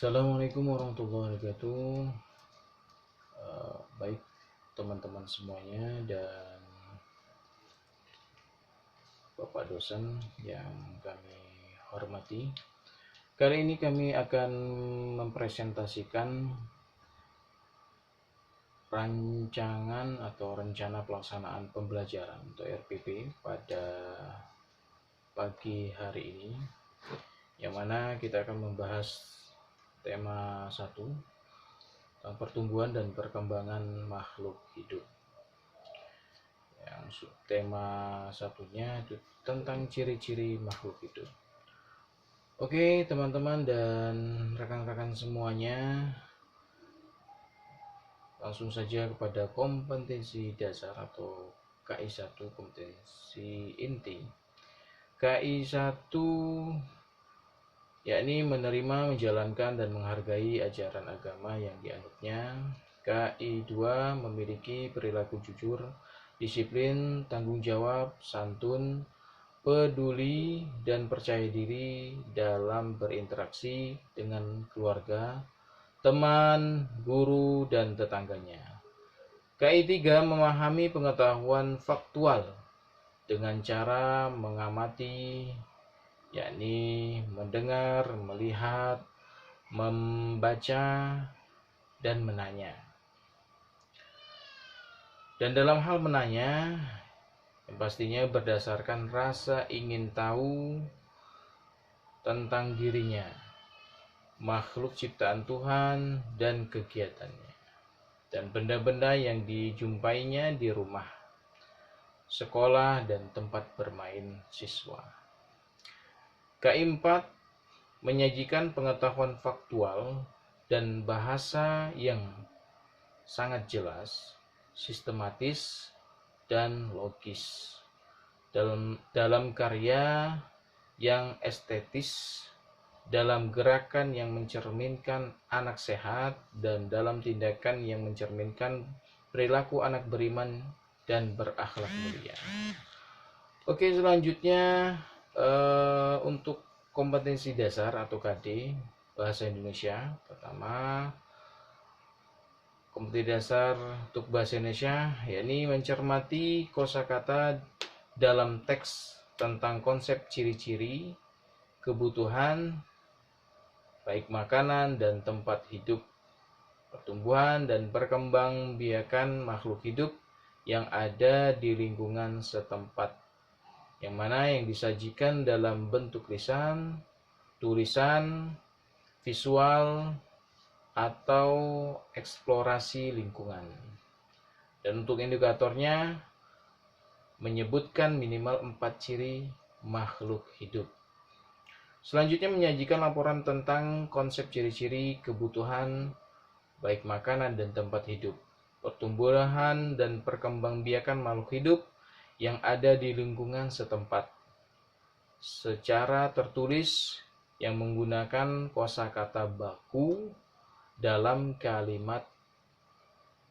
Assalamualaikum warahmatullahi wabarakatuh. Baik teman-teman semuanya dan Bapak dosen yang kami hormati. Kali ini kami akan mempresentasikan rancangan atau rencana pelaksanaan pembelajaran untuk RPP pada pagi hari ini, yang mana kita akan membahas tema 1 tentang pertumbuhan dan perkembangan makhluk hidup. Yang tema satunya itu tentang ciri-ciri makhluk hidup. Oke teman-teman dan rekan-rekan semuanya, langsung saja kepada kompetensi dasar atau KI1, kompetensi inti. KI1 yakni menerima, menjalankan, dan menghargai ajaran agama yang dianutnya. KI2 memiliki perilaku jujur, disiplin, tanggung jawab, santun, peduli, dan percaya diri dalam berinteraksi dengan keluarga, teman, guru, dan tetangganya. KI3 memahami pengetahuan faktual dengan cara mengamati, yakni mendengar, melihat, membaca, dan menanya. Dan dalam hal menanya, yang pastinya berdasarkan rasa ingin tahu tentang dirinya, makhluk ciptaan Tuhan, dan kegiatannya, dan benda-benda yang dijumpainya di rumah, sekolah, dan tempat bermain siswa. KI4 menyajikan pengetahuan faktual dan bahasa yang sangat jelas, sistematis, dan logis dalam karya yang estetis, dalam gerakan yang mencerminkan anak sehat, dan dalam tindakan yang mencerminkan perilaku anak beriman dan berakhlak mulia. Oke, selanjutnya untuk kompetensi dasar atau KD bahasa Indonesia. Pertama, kompetensi dasar untuk bahasa Indonesia yakni mencermati kosakata dalam teks tentang konsep ciri-ciri, kebutuhan, baik makanan dan tempat hidup, pertumbuhan dan perkembangbiakan makhluk hidup yang ada di lingkungan setempat, yang mana yang disajikan dalam bentuk lisan, tulisan, visual, atau eksplorasi lingkungan. Dan untuk indikatornya menyebutkan minimal 4 ciri makhluk hidup. Selanjutnya menyajikan laporan tentang konsep ciri-ciri kebutuhan baik makanan dan tempat hidup, pertumbuhan dan perkembangbiakan makhluk hidup yang ada di lingkungan setempat secara tertulis yang menggunakan kosakata baku dalam kalimat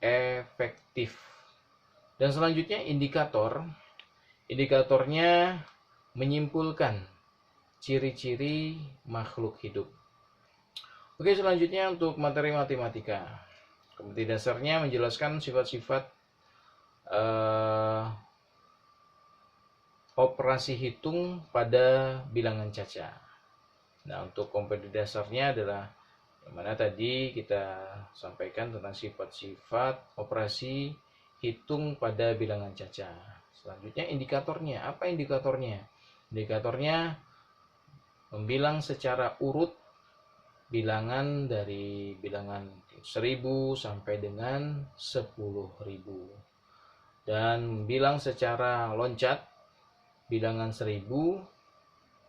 efektif. Dan selanjutnya indikatornya menyimpulkan ciri-ciri makhluk hidup. Oke, selanjutnya untuk materi matematika. Kompetensi dasarnya menjelaskan sifat-sifat operasi hitung pada bilangan caca. Nah, untuk kompetensi dasarnya adalah yang mana tadi kita sampaikan tentang sifat-sifat operasi hitung pada bilangan caca. Selanjutnya indikatornya. Apa indikatornya? Indikatornya membilang secara urut bilangan dari bilangan 1000 sampai dengan 10.000. Dan bilang secara loncat bilangan 1000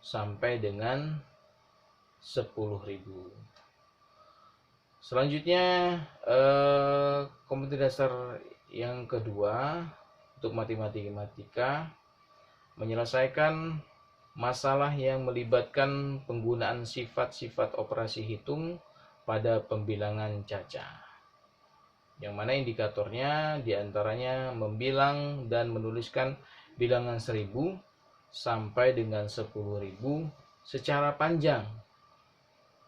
sampai dengan 10.000. Selanjutnya kompetensi dasar yang kedua untuk matematika menyelesaikan masalah yang melibatkan penggunaan sifat-sifat operasi hitung pada pembilangan caca, yang mana indikatornya diantaranya membilang dan menuliskan bilangan 1000 sampai dengan 10.000 secara panjang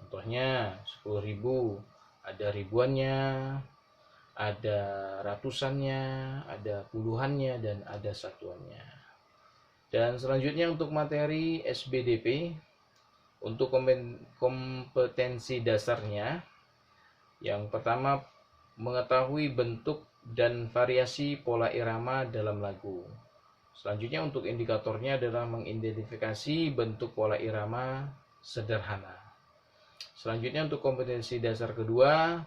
Contohnya 10.000, ada ribuannya, ada ratusannya, ada puluhannya, dan ada satuannya. Dan selanjutnya untuk materi SBDP, untuk kompetensi dasarnya, yang pertama mengetahui bentuk dan variasi pola irama dalam lagu. Selanjutnya untuk indikatornya adalah mengidentifikasi bentuk pola irama sederhana. Selanjutnya untuk kompetensi dasar kedua,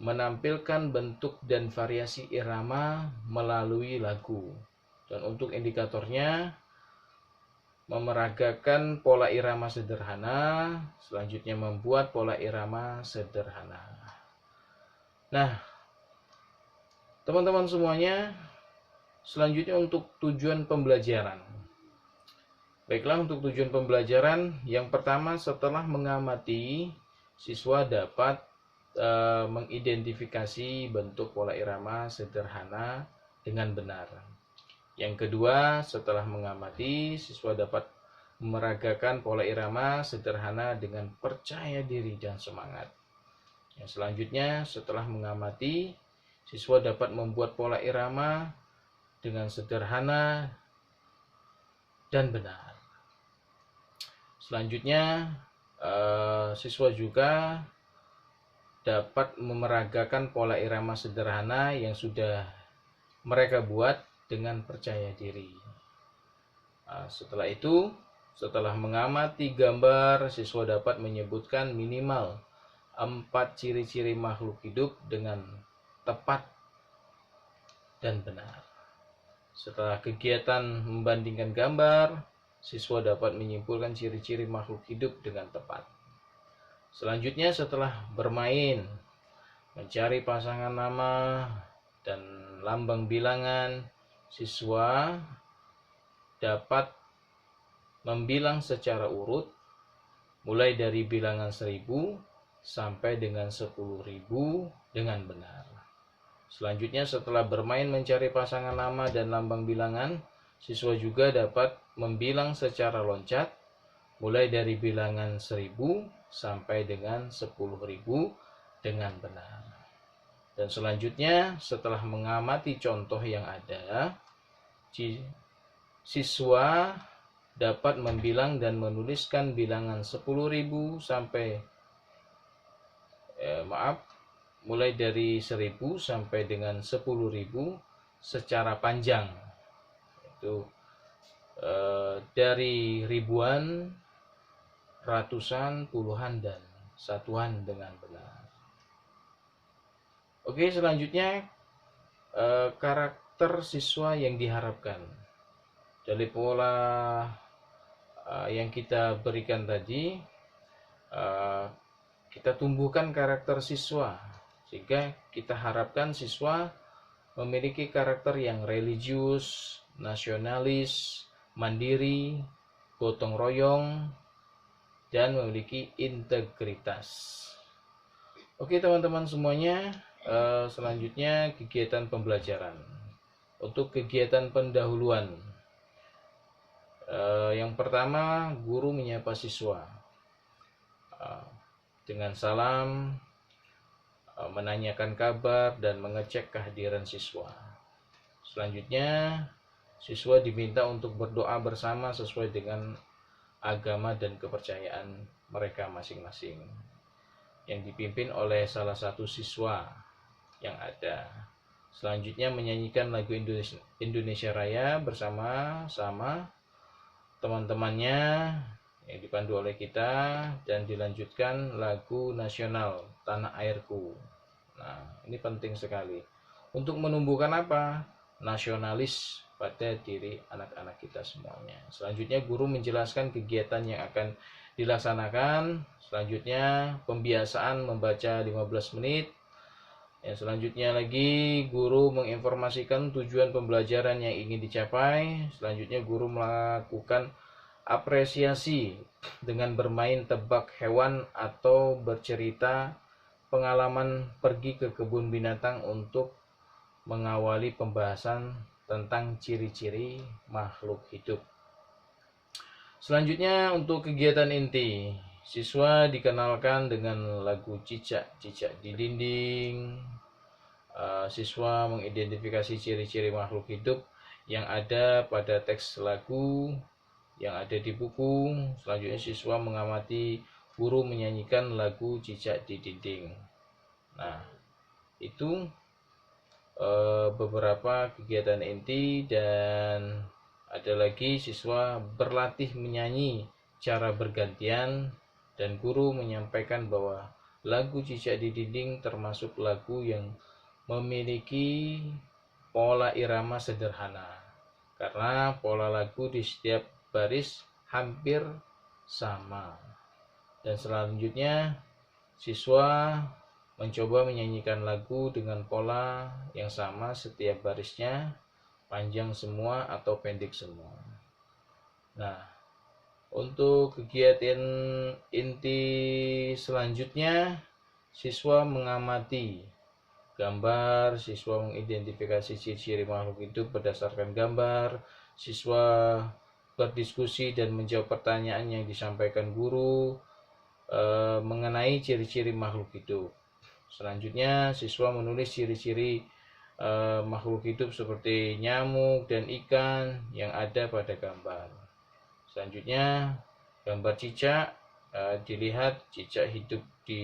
menampilkan bentuk dan variasi irama melalui lagu. Dan untuk indikatornya, memeragakan pola irama sederhana, selanjutnya membuat pola irama sederhana. Nah, teman-teman semuanya, selanjutnya untuk tujuan pembelajaran. Baiklah, untuk tujuan pembelajaran, yang pertama setelah mengamati, siswa dapat mengidentifikasi bentuk pola irama sederhana dengan benar. Yang kedua, setelah mengamati, siswa dapat memeragakan pola irama sederhana dengan percaya diri dan semangat. Yang selanjutnya, setelah mengamati, siswa dapat membuat pola irama dengan sederhana dan benar. Selanjutnya, siswa juga dapat memeragakan pola irama sederhana yang sudah mereka buat dengan percaya diri. Setelah itu, setelah mengamati gambar, siswa dapat menyebutkan minimal 4 ciri-ciri makhluk hidup dengan tepat dan benar. Setelah kegiatan membandingkan gambar, siswa dapat menyimpulkan ciri-ciri makhluk hidup dengan tepat. Selanjutnya, setelah bermain, mencari pasangan nama dan lambang bilangan, siswa dapat membilang secara urut mulai dari bilangan 1000 sampai dengan 10.000 dengan benar. Selanjutnya, setelah bermain mencari pasangan nama dan lambang bilangan, siswa juga dapat membilang secara loncat mulai dari bilangan 1000 sampai dengan 10.000 dengan benar. Dan selanjutnya, setelah mengamati contoh yang ada, siswa dapat membilang dan menuliskan bilangan 10.000 sampai mulai dari 1000 sampai dengan 10.000 secara panjang. Itu dari ribuan, ratusan, puluhan, dan satuan dengan benar. Oke, selanjutnya karakter siswa yang diharapkan. Dari pola yang kita berikan tadi, kita tumbuhkan karakter siswa, sehingga kita harapkan siswa memiliki karakter yang religius, nasionalis, mandiri, gotong royong, dan memiliki integritas. Oke teman-teman semuanya, selanjutnya kegiatan pembelajaran. Untuk kegiatan pendahuluan, yang pertama, guru menyapa siswa dengan salam, menanyakan kabar dan mengecek kehadiran siswa. Selanjutnya, siswa diminta untuk berdoa bersama sesuai dengan agama dan kepercayaan mereka masing-masing, yang dipimpin oleh salah satu siswa yang ada. Selanjutnya, menyanyikan lagu Indonesia Raya bersama-sama teman-temannya yang dipandu oleh kita, dan dilanjutkan lagu nasional Tanah Airku. Nah, ini penting sekali untuk menumbuhkan apa? Nasionalis pada diri anak-anak kita semuanya. Selanjutnya, guru menjelaskan kegiatan yang akan dilaksanakan. Selanjutnya, pembiasaan membaca 15 menit. Yang selanjutnya lagi, guru menginformasikan tujuan pembelajaran yang ingin dicapai. Selanjutnya, guru melakukan apresiasi dengan bermain tebak hewan atau bercerita pengalaman pergi ke kebun binatang untuk mengawali pembahasan tentang ciri-ciri makhluk hidup. Selanjutnya, untuk kegiatan inti, Siswa dikenalkan dengan lagu cicak-cicak di dinding. Siswa mengidentifikasi ciri-ciri makhluk hidup yang ada pada teks lagu yang ada di buku. Selanjutnya siswa mengamati guru menyanyikan lagu cicak di dinding. Nah, itu beberapa kegiatan inti, dan ada lagi siswa berlatih menyanyi cara bergantian, dan guru menyampaikan bahwa lagu cicak di dinding termasuk lagu yang memiliki pola irama sederhana karena pola lagu di setiap baris hampir sama. Dan selanjutnya siswa mencoba menyanyikan lagu dengan pola yang sama setiap barisnya, panjang semua atau pendek semua. Nah, untuk kegiatan inti selanjutnya, siswa mengamati gambar, siswa mengidentifikasi ciri-ciri makhluk hidup berdasarkan gambar, siswa berdiskusi dan menjawab pertanyaan yang disampaikan guru mengenai ciri-ciri makhluk hidup. Selanjutnya, siswa menulis ciri-ciri makhluk hidup seperti nyamuk dan ikan yang ada pada gambar. Selanjutnya, gambar cicak, dilihat cicak hidup di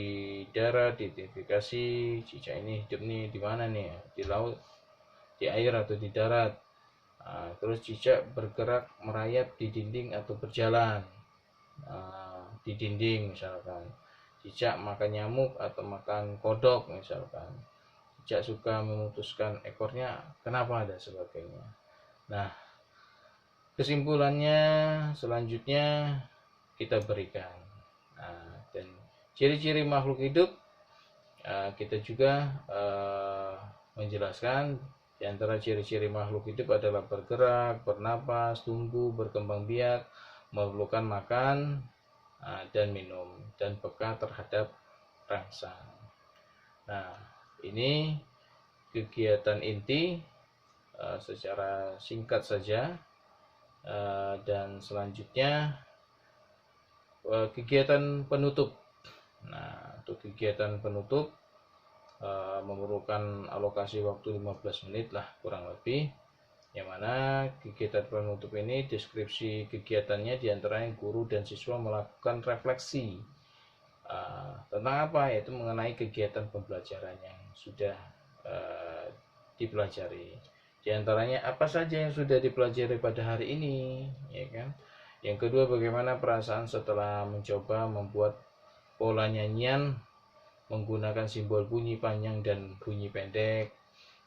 darat, diidentifikasi cicak ini hidup nih di mana nih, di laut, di air atau di darat. Terus cicak bergerak merayap di dinding atau berjalan di dinding misalkan. Cicak makan nyamuk atau makan kodok misalkan. Cicak suka memutuskan ekornya kenapa, dan sebagainya. Nah, kesimpulannya selanjutnya kita berikan. Dan ciri-ciri makhluk hidup kita juga menjelaskan. Di antara ciri-ciri makhluk hidup adalah bergerak, bernapas, tumbuh, berkembang biak, memerlukan makan dan minum, dan peka terhadap rangsang. Nah, ini kegiatan inti secara singkat saja. Dan selanjutnya kegiatan penutup. Nah, untuk kegiatan penutup memerlukan alokasi waktu 15 menit lah kurang lebih, yang mana kegiatan penutup ini deskripsi kegiatannya diantaranya guru dan siswa melakukan refleksi tentang apa, yaitu mengenai kegiatan pembelajaran yang sudah dipelajari. Di antaranya apa saja yang sudah dipelajari pada hari ini, ya kan? Yang kedua, bagaimana perasaan setelah mencoba membuat pola nyanyian menggunakan simbol bunyi panjang dan bunyi pendek.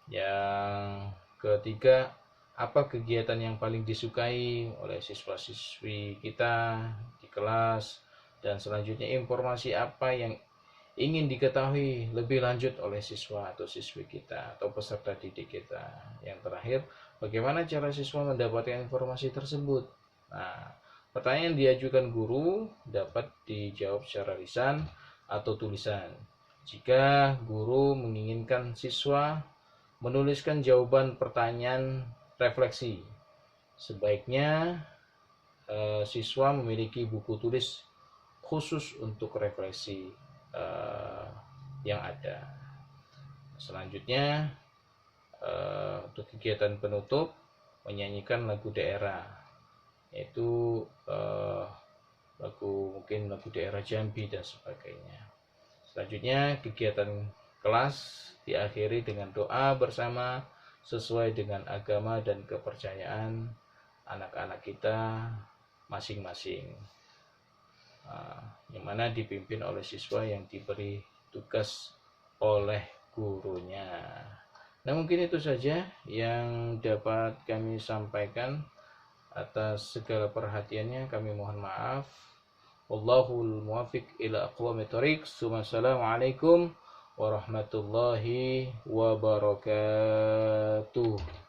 Yang ketiga, apa kegiatan yang paling disukai oleh siswa-siswi kita di kelas. Dan selanjutnya, informasi apa yang ingin diketahui lebih lanjut oleh siswa atau siswi kita atau peserta didik kita. Yang terakhir, bagaimana cara siswa mendapatkan informasi tersebut. Nah, pertanyaan yang diajukan guru dapat dijawab secara lisan atau tulisan. Jika guru menginginkan siswa menuliskan jawaban pertanyaan refleksi, sebaiknya siswa memiliki buku tulis khusus untuk refleksi yang ada. Selanjutnya untuk kegiatan penutup, menyanyikan lagu daerah, yaitu mungkin lagu daerah Jambi dan sebagainya. Selanjutnya kegiatan kelas diakhiri dengan doa bersama sesuai dengan agama dan kepercayaan anak-anak kita masing-masing, yang mana dipimpin oleh siswa yang diberi tugas oleh gurunya. Nah, mungkin itu saja yang dapat kami sampaikan. Atas segala perhatiannya kami mohon maaf. Wallahul muwaffiq ila aqwamit thoriq. Wassalamualaikum warahmatullahi wabarakatuh.